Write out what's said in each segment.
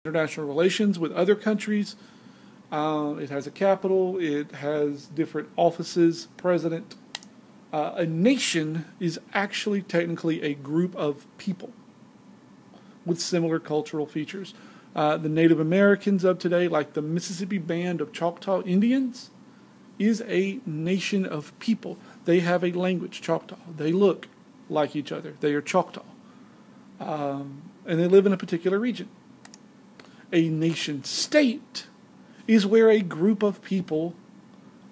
international relations with other countries. It has a capital. It has different offices, president. A nation is actually technically a group of people with similar cultural features. The Native Americans of today, like the Mississippi Band of Choctaw Indians, is a nation of people. They have a language, Choctaw. They look like each other. They are Choctaw. And they live in a particular region. A nation state is where a group of people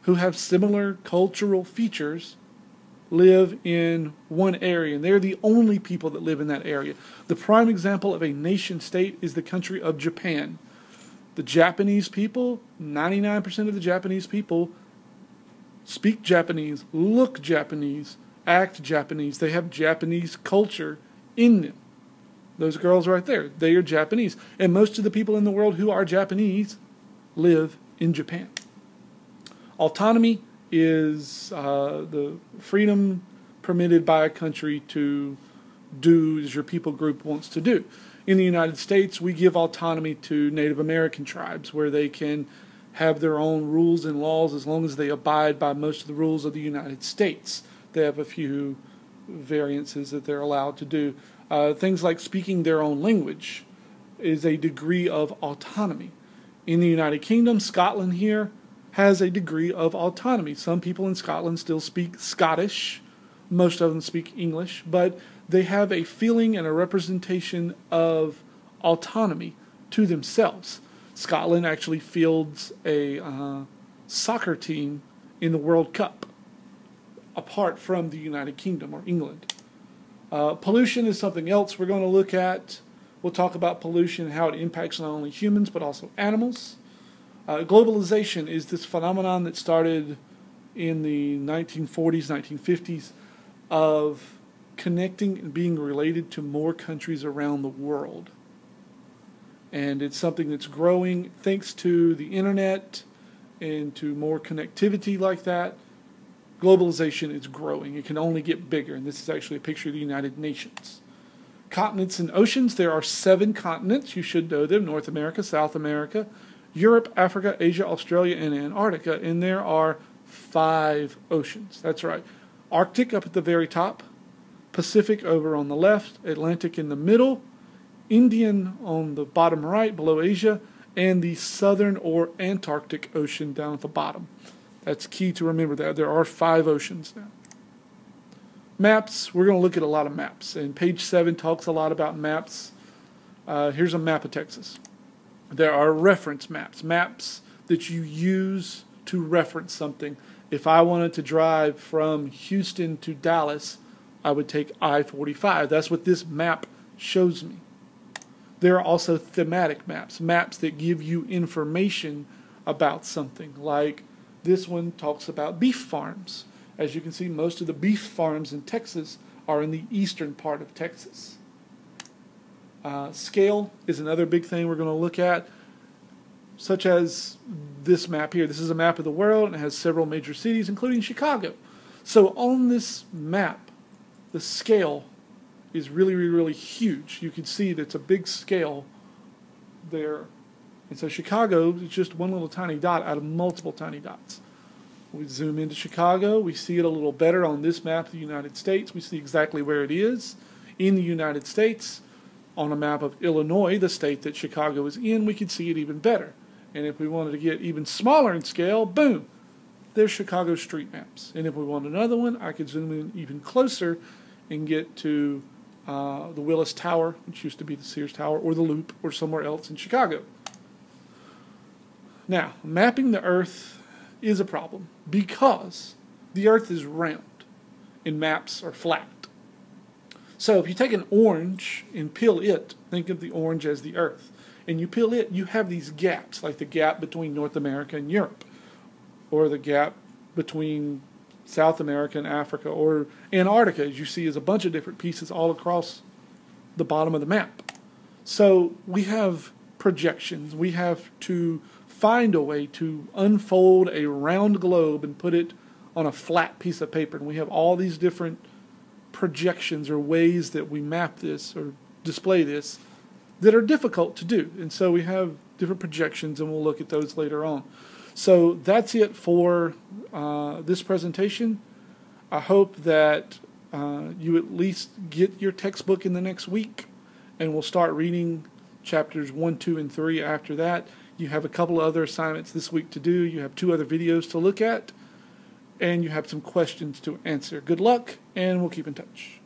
who have similar cultural features live in one area, and they're the only people that live in that area. The prime example of a nation state is the country of Japan. The Japanese people, 99% of the Japanese people speak Japanese, look Japanese, act Japanese. They have Japanese culture in them. Those girls right there, they are Japanese. And most of the people in the world who are Japanese live in Japan. Autonomy is the freedom permitted by a country to do as your people group wants to do. In the United States, we give autonomy to Native American tribes where they can have their own rules and laws as long as they abide by most of the rules of the United States. They have a few variances that they're allowed to do. Things like speaking their own language is a degree of autonomy. In the United Kingdom, Scotland here has a degree of autonomy. Some people in Scotland still speak Scottish. Most of them speak English, but they have a feeling and a representation of autonomy to themselves. Scotland actually fields a soccer team in the World Cup, apart from the United Kingdom or England. Pollution is something else we're going to look at. We'll talk about pollution and how it impacts not only humans but also animals. Globalization is this phenomenon that started in the 1940s, 1950s of connecting and being related to more countries around the world. And it's something that's growing thanks to the internet and to more connectivity like that. Globalization is growing. It can only get bigger. And this is actually a picture of the United Nations. Continents and oceans. There are 7 continents. You should know them. North America, South America, Europe, Africa, Asia, Australia, and Antarctica. And there are 5 oceans. That's right. Arctic up at the very top. Pacific over on the left. Atlantic in the middle. Indian on the bottom right below Asia. And the Southern or Antarctic Ocean down at the bottom. That's key to remember that. There are 5 oceans now. Maps. We're going to look at a lot of maps. And page 7 talks a lot about maps. Here's a map of Texas. There are reference maps. Maps that you use to reference something. If I wanted to drive from Houston to Dallas, I would take I-45. That's what this map shows me. There are also thematic maps. Maps that give you information about something. Like this one talks about beef farms. As you can see, most of the beef farms in Texas are in the eastern part of Texas. Scale is another big thing we're going to look at, such as this map here. This is a map of the world, and it has several major cities, including Chicago. So on this map, the scale is really, really, really huge. You can see that it's a big scale there. And so Chicago is just one little tiny dot out of multiple tiny dots. We zoom into Chicago. We see it a little better on this map of the United States. We see exactly where it is in the United States. On a map of Illinois, the state that Chicago is in, we can see it even better. And if we wanted to get even smaller in scale, boom, there's Chicago street maps. And if we want another one, I could zoom in even closer and get to the Willis Tower, which used to be the Sears Tower, or the Loop, or somewhere else in Chicago. Now, mapping the Earth is a problem because the Earth is round and maps are flat. So if you take an orange and peel it, think of the orange as the Earth, and you peel it, you have these gaps, like the gap between North America and Europe, or the gap between South America and Africa, or Antarctica, as you see, is a bunch of different pieces all across the bottom of the map. So we have projections. We have to find a way to unfold a round globe and put it on a flat piece of paper. And we have all these different projections or ways that we map this or display this that are difficult to do. And so we have different projections, and we'll look at those later on. So that's it for this presentation. I hope that you at least get your textbook in the next week, and we'll start reading chapters 1, 2, and 3 after that. You have a couple of other assignments this week to do. You have 2 other videos to look at, and you have some questions to answer. Good luck, and we'll keep in touch.